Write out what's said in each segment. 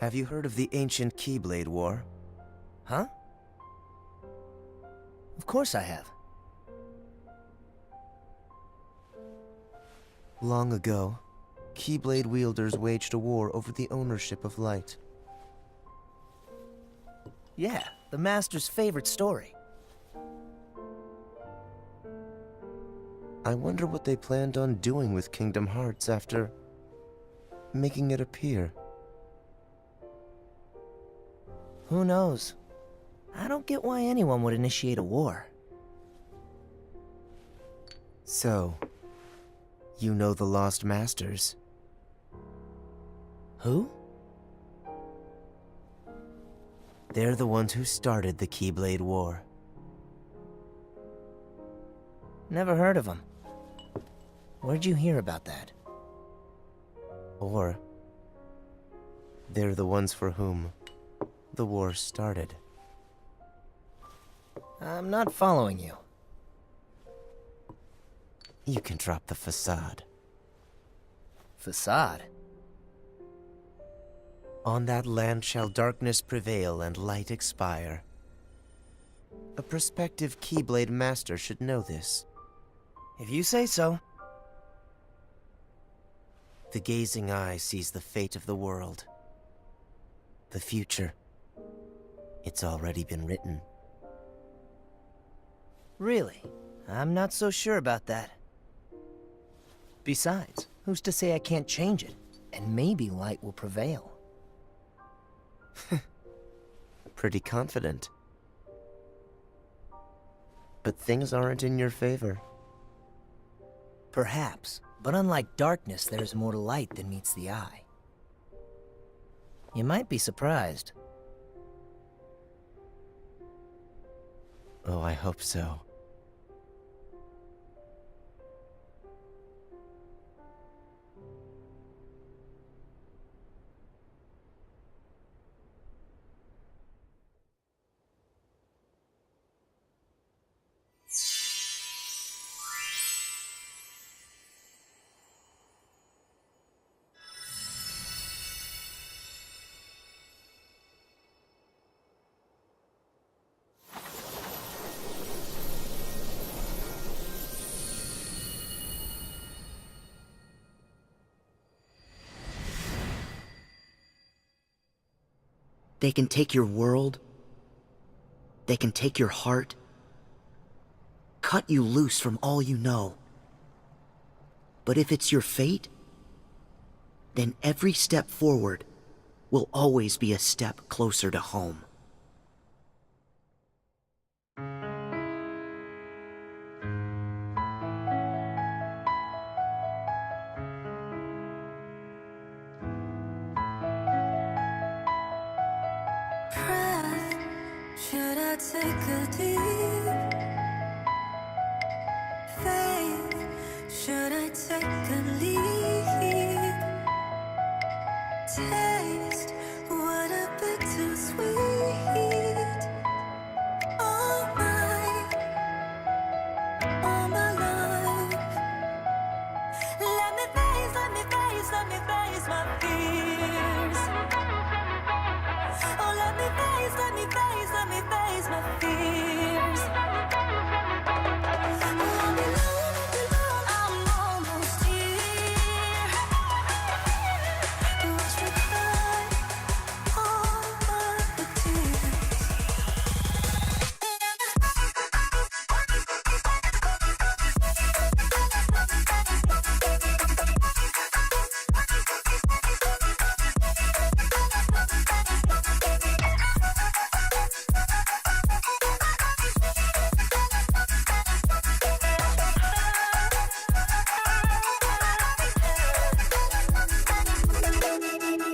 Have you heard of the ancient Keyblade War? Huh? Of course I have. Long ago, Keyblade wielders waged a war over the ownership of light. Yeah, the Master's favorite story. I wonder what they planned on doing with Kingdom Hearts after making it appear. Who knows? I don't get why anyone would initiate a war. So, you know the Lost Masters? Who? They're the ones who started the Keyblade War. Never heard of them. Where'd you hear about that? Or, they're the ones for whom the war started. I'm not following you. You can drop the facade. Facade? On that land shall darkness prevail and light expire. A prospective Keyblade master should know this. If you say so. The gazing eye sees the fate of the world. The future. It's already been written. Really? I'm not so sure about that. Besides, who's to say I can't change it? And maybe light will prevail. Pretty confident. But things aren't in your favor. Perhaps, but unlike darkness, there's more to light than meets the eye. You might be surprised. Oh, I hope so. They can take your world. They can take your heart. Cut you loose from all you know. But if it's your fate, then every step forward will always be a step closer to home. Should I take a deep faith? Should I take a leap? Taste what a bit too sweet. All my life. Let me face my fears. Oh, let me face my fears. I'm almost here. Watch me cry all my tears.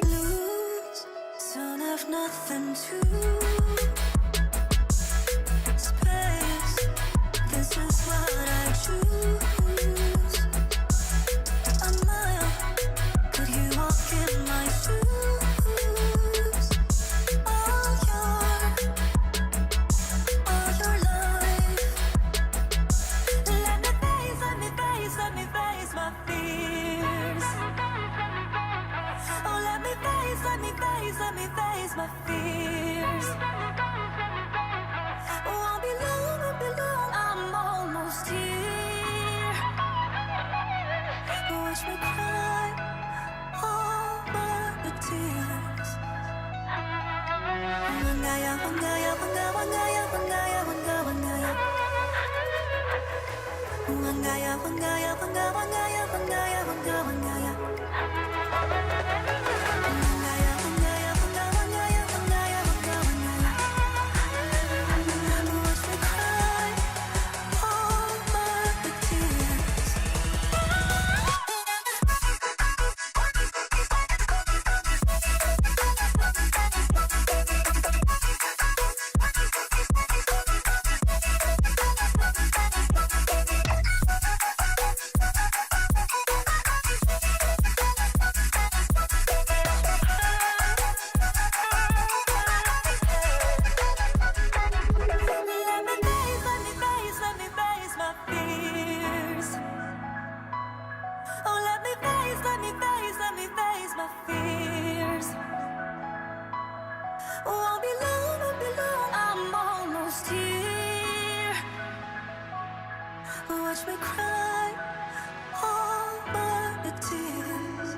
Lose, soon have nothing to space. This is what I choose. A mile, could you walk in my shoes? All your life. Let me face my fears. Oh, let me face my fears. Won't be long, won't be long, I'm almost here. Watch me cry all but the tears. Wangaya, wangaya, wangaya, wangaya, wangaya, wangaya, wangaya. Wangaya, wangaya, wangaya, wangaya, wangaya, wangaya, wangaya. Won't be long, won't be long, I'm almost here. Watch me cry all but the tears.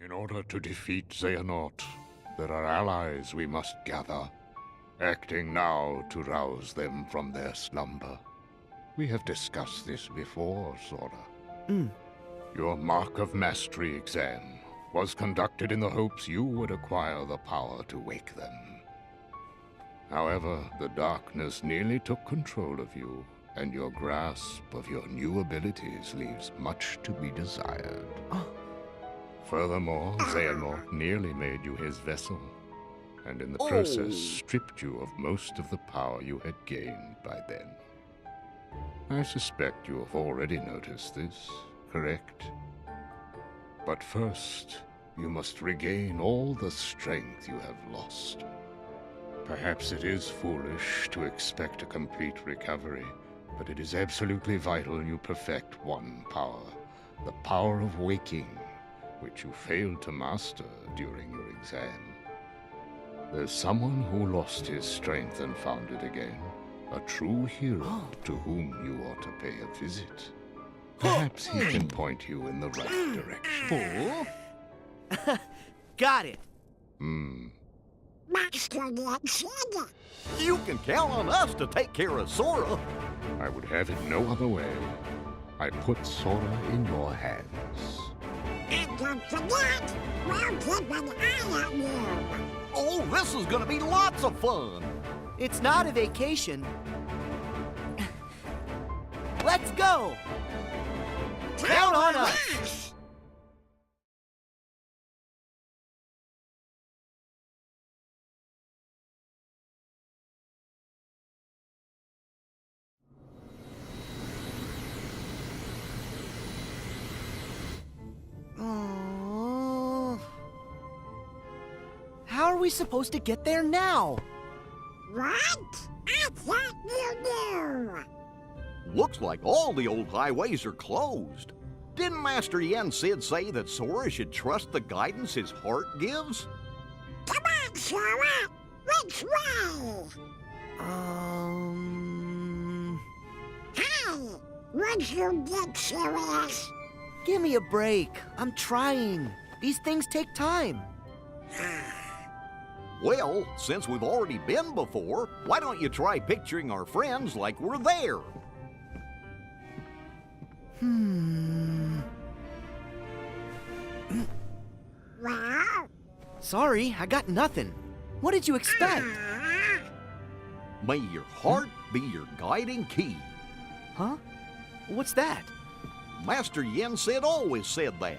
In order to defeat Xehanort, there are allies we must gather, acting now to rouse them from their slumber. We have discussed this before, Sora. Your Mark of Mastery exam was conducted in the hopes you would acquire the power to wake them. However, the darkness nearly took control of you, and your grasp of your new abilities leaves much to be desired. Furthermore, Xehanort nearly made you his vessel, and in the process stripped you of most of the power you had gained by then. I suspect you have already noticed this, correct? But first, you must regain all the strength you have lost. Perhaps it is foolish to expect a complete recovery, but it is absolutely vital you perfect one power, the power of waking, which you failed to master during your exam. There's someone who lost his strength and found it again, a true hero to whom you ought to pay a visit. Perhaps he can point you in the right direction. Got it. You can count on us to take care of Sora. I would have it no other way. I put Sora in your hands. And don't forget, we'll keep an eye on you. Oh, this is gonna be lots of fun. It's not a vacation. Let's go! Count on us! How are we supposed to get there now? What? I thought you knew. Looks like all the old highways are closed. Didn't Master Yen Sid say that Sora should trust the guidance his heart gives? Come on, Sora. Which way? Hey, would you get serious? Give me a break. I'm trying. These things take time. Well, since we've already been before, why don't you try picturing our friends like we're there? Well, Sorry, I got nothing. What did you expect? May your heart be your guiding key. Huh? What's that? Master Yen Sid always said that,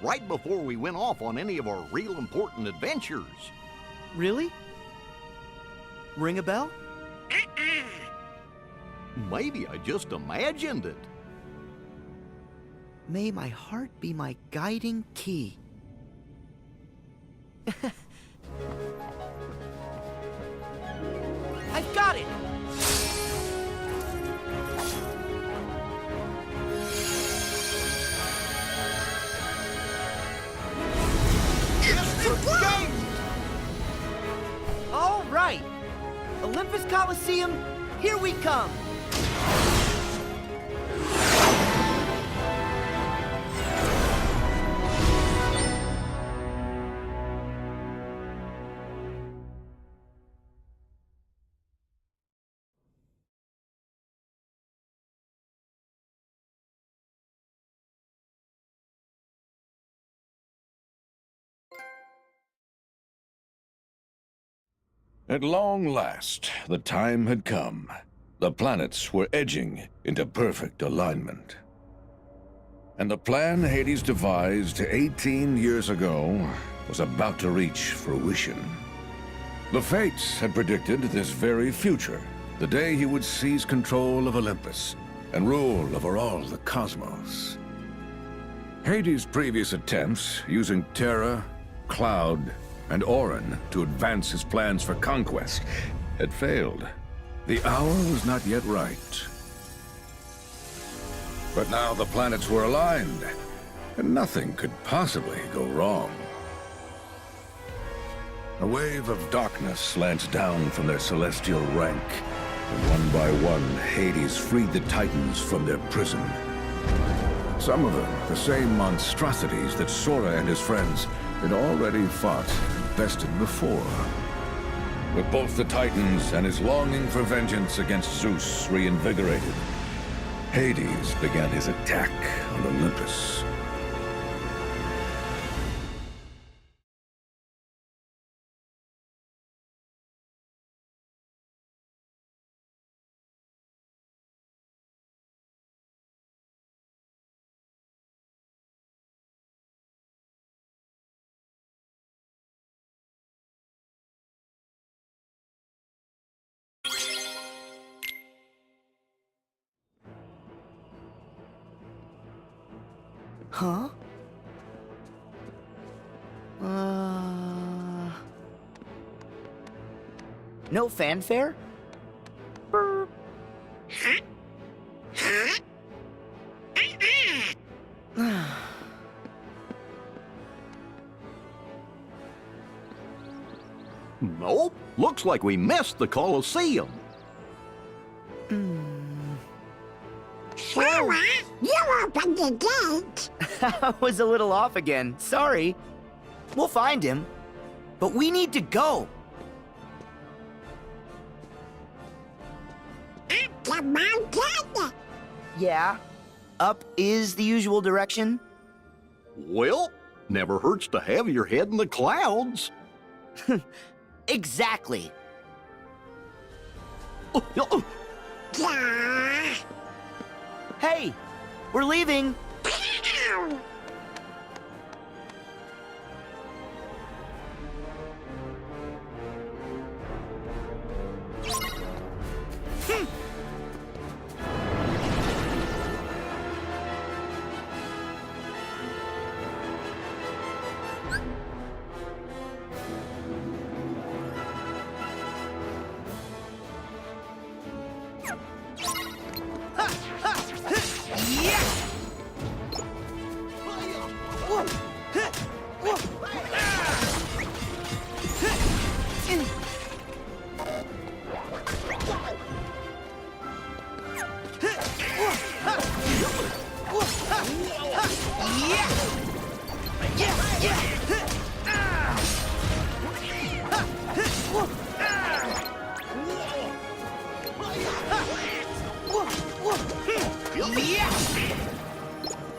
right before we went off on any of our real important adventures. Really? Ring a bell? Maybe I just imagined it. May my heart be my guiding key. I've got it! All right! Olympus Coliseum, here we come! At long last, the time had come. The planets were edging into perfect alignment. And the plan Hades devised 18 years ago was about to reach fruition. The Fates had predicted this very future, the day he would seize control of Olympus and rule over all the cosmos. Hades' previous attempts, using Terra, Cloud, and Orin to advance his plans for conquest, had failed. The hour was not yet right. But now the planets were aligned, and nothing could possibly go wrong. A wave of darkness slanced down from their celestial rank, and one by one, Hades freed the Titans from their prison. Some of them, the same monstrosities that Sora and his friends had already fought and bested before. With both the Titans and his longing for vengeance against Zeus reinvigorated, Hades began his attack on Olympus. Huh? No fanfare? Burp. Nope. Looks like we missed the Colosseum. Sora, you opened the gate. I was a little off again. Sorry. We'll find him. But we need to go. Up the mountain. Yeah. Up is the usual direction. Well, never hurts to have your head in the clouds. Exactly. Yeah. Hey, we're leaving. Ow.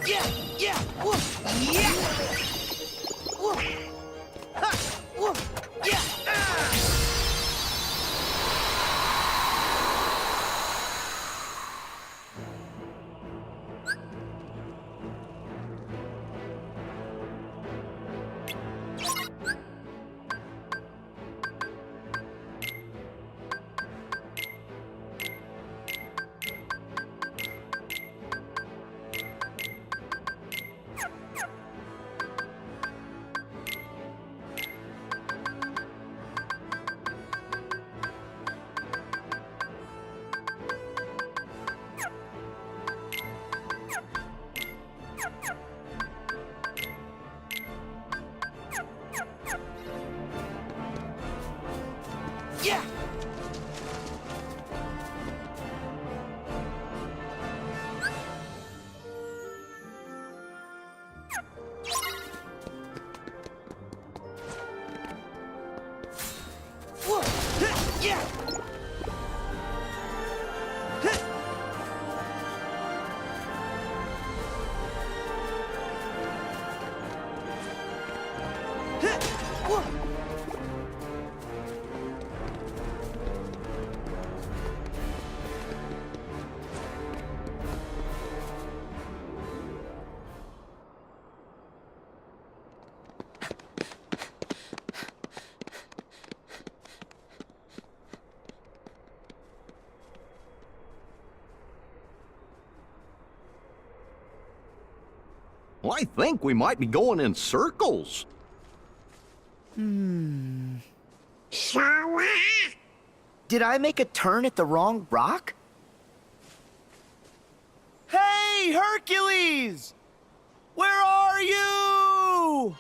Yeah! Yeah! Woo! Yeah! Woo! Ha! Woo! Yeah! Ah! Yeah! Whoa! Yeah! Whoa! Well, I think we might be going in circles. So, Did I make a turn at the wrong rock? Hey, Hercules! Where are you?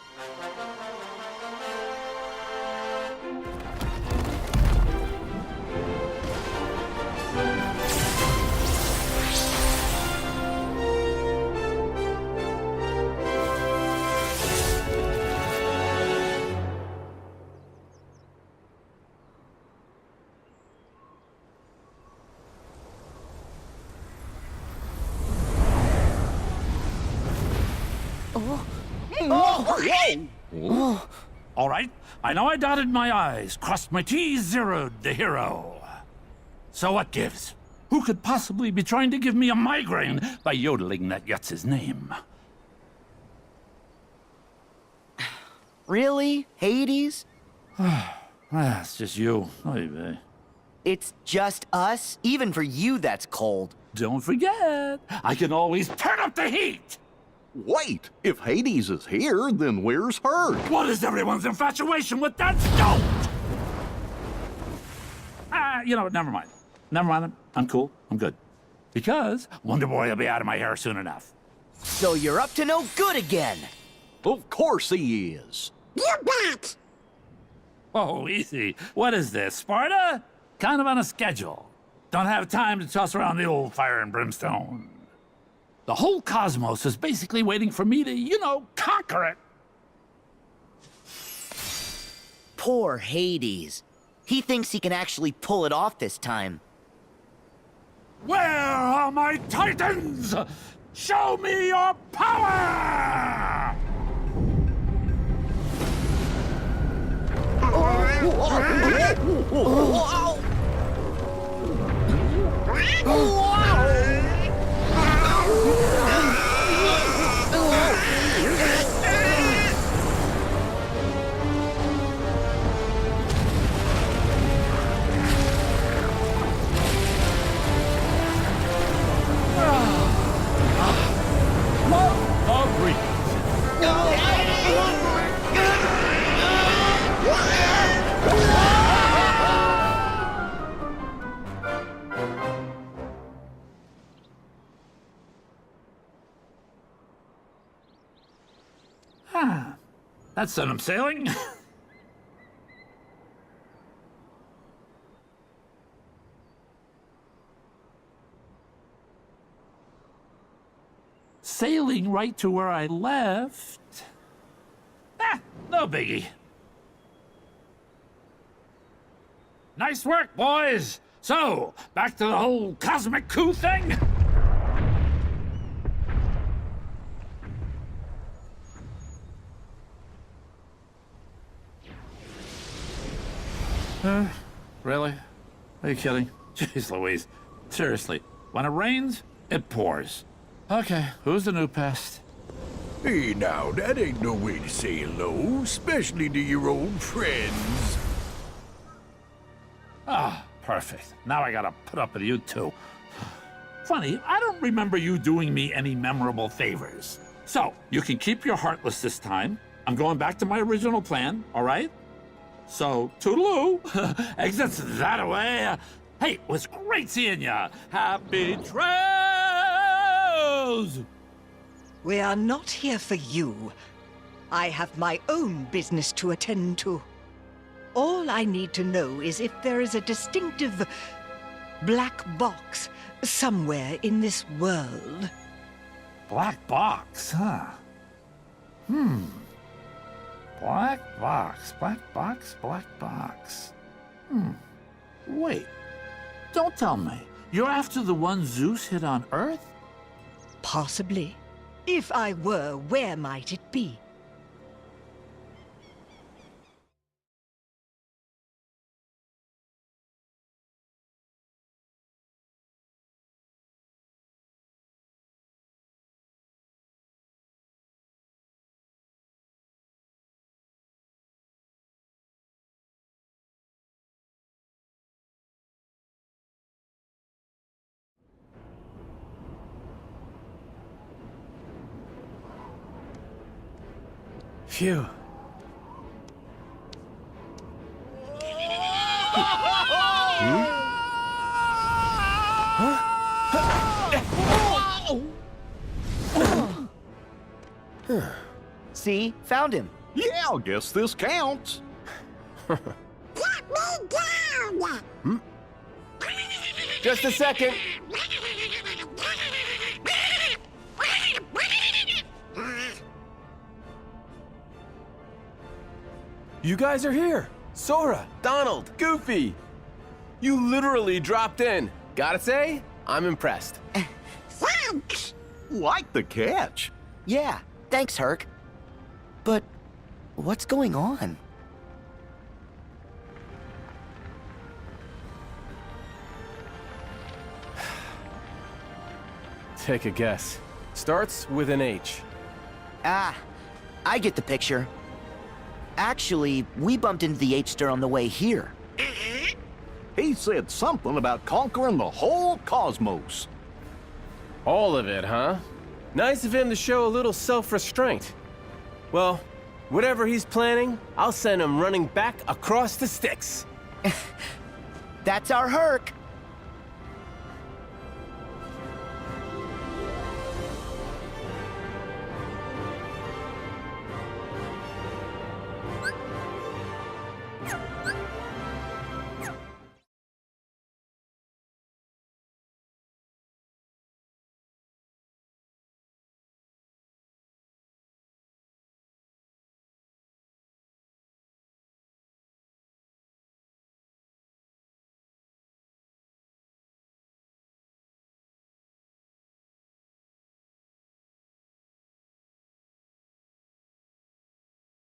All right, I know I dotted my I's, crossed my T's, zeroed the hero. So what gives? Who could possibly be trying to give me a migraine by yodeling that Yutz's name? Really? Hades? It's just you. Oy vey. It's just us? Even for you, that's cold. Don't forget, I can always turn up the heat! Wait, if Hades is here, then where's her? What is everyone's infatuation with that stone? You know what, never mind. Never mind, I'm cool, I'm good. Because Wonder Boy will be out of my hair soon enough. So you're up to no good again. Of course he is. you bet! Oh, easy. What is this, Sparta? Kind of on a schedule. Don't have time to toss around the old fire and brimstone. The whole cosmos is basically waiting for me to, conquer it. Poor Hades. He thinks he can actually pull it off this time. Where are my titans? Show me your power! That's sent him sailing. Sailing right to where I left. No biggie. Nice work, boys. So, back to the whole cosmic coup thing? Really? Are you kidding? Jeez Louise. Seriously, when it rains, it pours. Okay, who's the new pest? Hey now, that ain't no way to say hello, especially to your old friends. Ah, perfect. Now I gotta put up with you too. Funny, I don't remember you doing me any memorable favors. So, you can keep your Heartless this time. I'm going back to my original plan, all right? So, toodaloo. Exits that way. Hey, it was great seeing ya. Happy trails! We are not here for you. I have my own business to attend to. All I need to know is if there is a distinctive black box somewhere in this world. Black box, huh? Black box, black box, black box. Wait, don't tell me. You're after the one Zeus hit on Earth? Possibly. If I were, where might it be? Phew. See? Found him. Yeah, I guess this counts. Get me down! Just a second. You guys are here. Sora, Donald, Goofy. You literally dropped in. Gotta say, I'm impressed. Thanks! Like the catch. Yeah, thanks, Herc. But what's going on? Take a guess. Starts with an H. Ah, I get the picture. Actually, we bumped into the H-Star on the way here. He said something about conquering the whole cosmos. All of it, huh? Nice of him to show a little self-restraint. Well, whatever he's planning, I'll send him running back across the sticks. That's our Herc.